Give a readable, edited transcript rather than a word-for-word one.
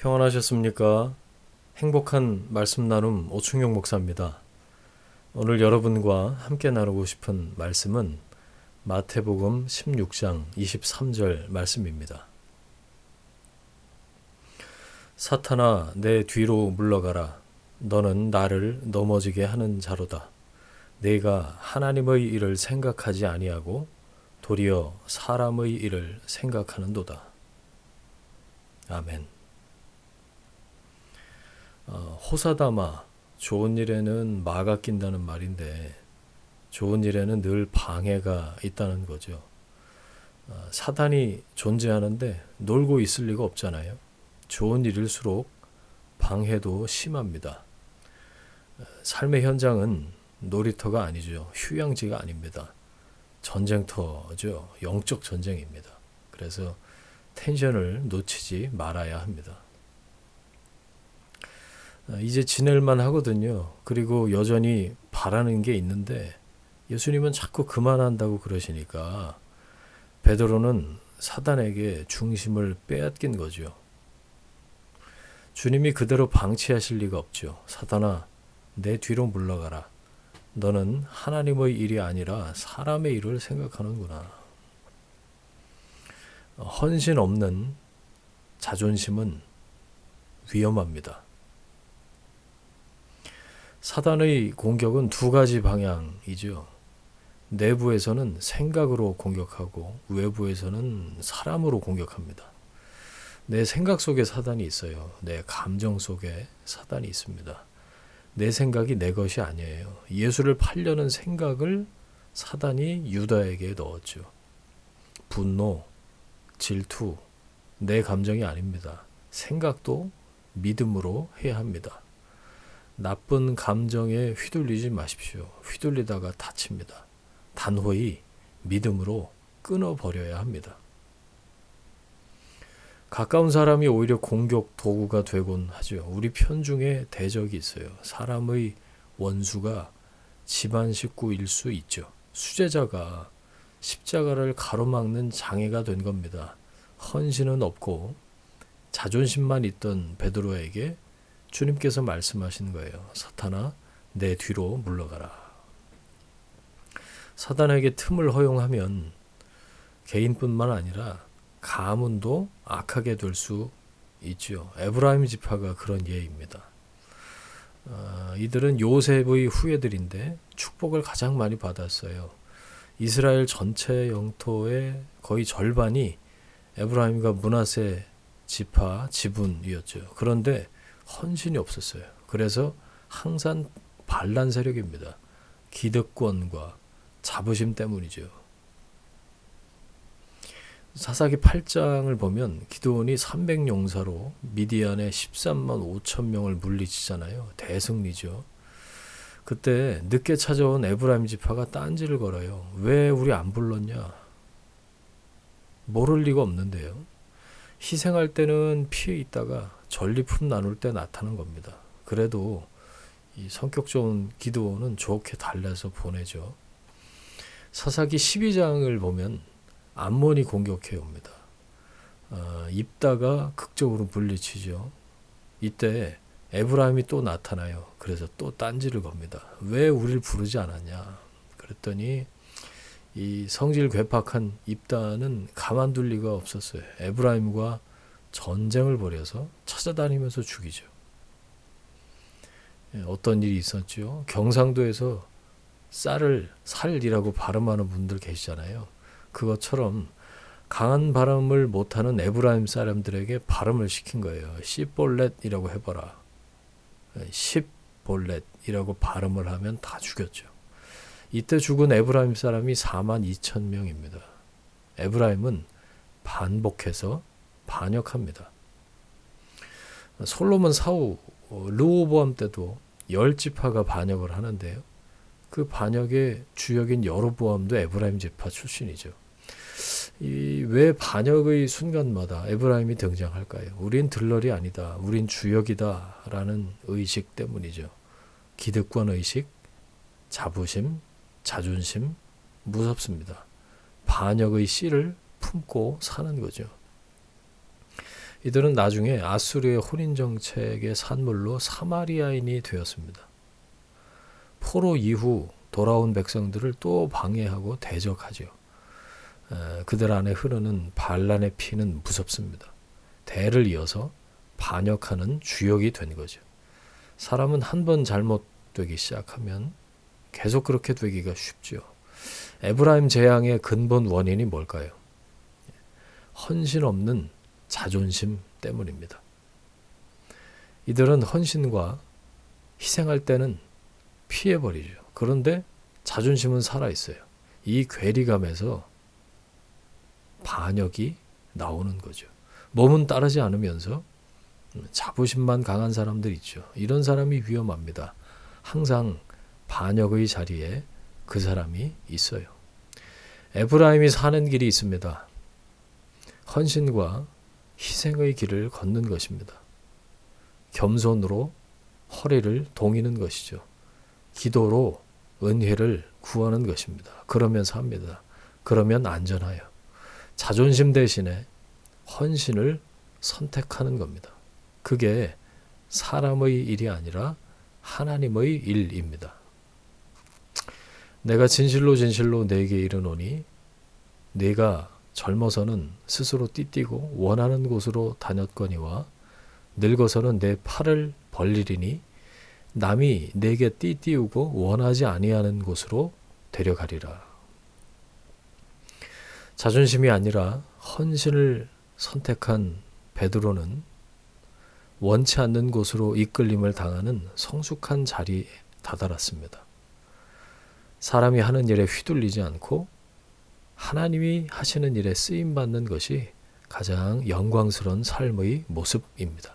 평안하셨습니까? 행복한 말씀 나눔 오충용 목사입니다. 오늘 여러분과 함께 나누고 싶은 말씀은 마태복음 16장 23절 말씀입니다. 사탄아, 내 뒤로 물러가라. 너는 나를 넘어지게 하는 자로다. 네가 하나님의 일을 생각하지 아니하고 도리어 사람의 일을 생각하는도다. 아멘. 호사다마, 좋은 일에는 마가 낀다는 말인데 좋은 일에는 늘 방해가 있다는 거죠. 사단이 존재하는데 놀고 있을 리가 없잖아요. 좋은 일일수록 방해도 심합니다. 삶의 현장은 놀이터가 아니죠. 휴양지가 아닙니다. 전쟁터죠. 영적 전쟁입니다. 그래서 텐션을 놓치지 말아야 합니다. 이제 지낼만 하거든요. 그리고 여전히 바라는 게 있는데 예수님은 자꾸 그만한다고 그러시니까 베드로는 사단에게 중심을 빼앗긴 거죠. 주님이 그대로 방치하실 리가 없죠. 사단아, 내 뒤로 물러가라. 너는 하나님의 일이 아니라 사람의 일을 생각하는구나. 헌신 없는 자존심은 위험합니다. 사단의 공격은 두 가지 방향이죠. 내부에서는 생각으로 공격하고 외부에서는 사람으로 공격합니다. 내 생각 속에 사단이 있어요. 내 감정 속에 사단이 있습니다. 내 생각이 내 것이 아니에요. 예수를 팔려는 생각을 사단이 유다에게 넣었죠. 분노, 질투, 내 감정이 아닙니다. 생각도 믿음으로 해야 합니다. 나쁜 감정에 휘둘리지 마십시오. 휘둘리다가 다칩니다. 단호히 믿음으로 끊어버려야 합니다. 가까운 사람이 오히려 공격 도구가 되곤 하죠. 우리 편중에 대적이 있어요. 사람의 원수가 집안 식구일 수 있죠. 수제자가 십자가를 가로막는 장애가 된 겁니다. 헌신은 없고 자존심만 있던 베드로에게 주님께서 말씀하신 거예요. 사탄아, 내 뒤로 물러가라. 사단에게 틈을 허용하면 개인뿐만 아니라 가문도 악하게 될 수 있죠. 에브라임 지파가 그런 예입니다. 이들은 요셉의 후예들인데 축복을 가장 많이 받았어요. 이스라엘 전체 영토의 거의 절반이 에브라임과 므낫세 지파 지분이었죠. 그런데 헌신이 없었어요. 그래서 항상 반란 세력입니다. 기득권과 자부심 때문이죠. 사사기 8장을 보면 기드온이 300용사로 미디안의 13만 5천 명을 물리치잖아요. 대승리죠. 그때 늦게 찾아온 에브라임 지파가 딴지를 걸어요. 왜 우리 안 불렀냐? 모를 리가 없는데요. 희생할 때는 피해 있다가 전리품 나눌 때 나타난 겁니다. 그래도 이 성격 좋은 기드온은 좋게 달래서 보내죠. 사사기 12장을 보면 암몬이 공격해 옵니다. 입다가 극적으로 물리치죠. 이때 에브라임이 또 나타나요. 그래서 또 딴지를 겁니다. 왜 우리를 부르지 않았냐? 그랬더니 이 성질 괴팍한 입다는 가만둘 리가 없었어요. 에브라임과 전쟁을 벌여서 찾아다니면서 죽이죠. 어떤 일이 있었죠? 경상도에서 살이라고 발음하는 분들 계시잖아요. 그것처럼 강한 발음을 못하는 에브라임 사람들에게 발음을 시킨 거예요. 시볼렛이라고 해봐라. 십볼렛이라고 발음을 하면 다 죽였죠. 이때 죽은 에브라임 사람이 4만 2천 명입니다. 에브라임은 반복해서 반역합니다. 솔로몬 사후 르호보암 때도 10지파가 반역을 하는데요. 그 반역의 주역인 여로보암도 에브라임 지파 출신이죠. 왜 반역의 순간마다 에브라임이 등장할까요? 우린 들러리 아니다. 우린 주역이다. 라는 의식 때문이죠. 기득권 의식, 자부심, 자존심, 무섭습니다. 반역의 씨를 품고 사는 거죠. 이들은 나중에 아수르의 혼인 정책의 산물로 사마리아인이 되었습니다. 포로 이후 돌아온 백성들을 또 방해하고 대적하죠. 그들 안에 흐르는 반란의 피는 무섭습니다. 대를 이어서 반역하는 주역이 된 거죠. 사람은 한 번 잘못되기 시작하면 계속 그렇게 되기가 쉽죠. 에브라임 재앙의 근본 원인이 뭘까요? 헌신 없는 자존심 때문입니다. 이들은 헌신과 희생할 때는 피해버리죠. 그런데 자존심은 살아있어요. 이 괴리감에서 반역이 나오는 거죠. 몸은 따르지 않으면서 자부심만 강한 사람들 있죠. 이런 사람이 위험합니다. 항상 반역의 자리에 그 사람이 있어요. 에브라임이 사는 길이 있습니다. 헌신과 희생의 길을 걷는 것입니다. 겸손으로 허리를 동이는 것이죠. 기도로 은혜를 구하는 것입니다. 그러면 삽니다. 그러면 안전하여. 자존심 대신에 헌신을 선택하는 겁니다. 그게 사람의 일이 아니라 하나님의 일입니다. 내가 진실로 내게 이르노니 네가 젊어서는 스스로 띠띠고 원하는 곳으로 다녔거니와 늙어서는 내 팔을 벌리리니 남이 내게 띠띠우고 원하지 아니하는 곳으로 데려가리라. 자존심이 아니라 헌신을 선택한 베드로는 원치 않는 곳으로 이끌림을 당하는 성숙한 자리에 다다랐습니다. 사람이 하는 일에 휘둘리지 않고 하나님이 하시는 일에 쓰임받는 것이 가장 영광스러운 삶의 모습입니다.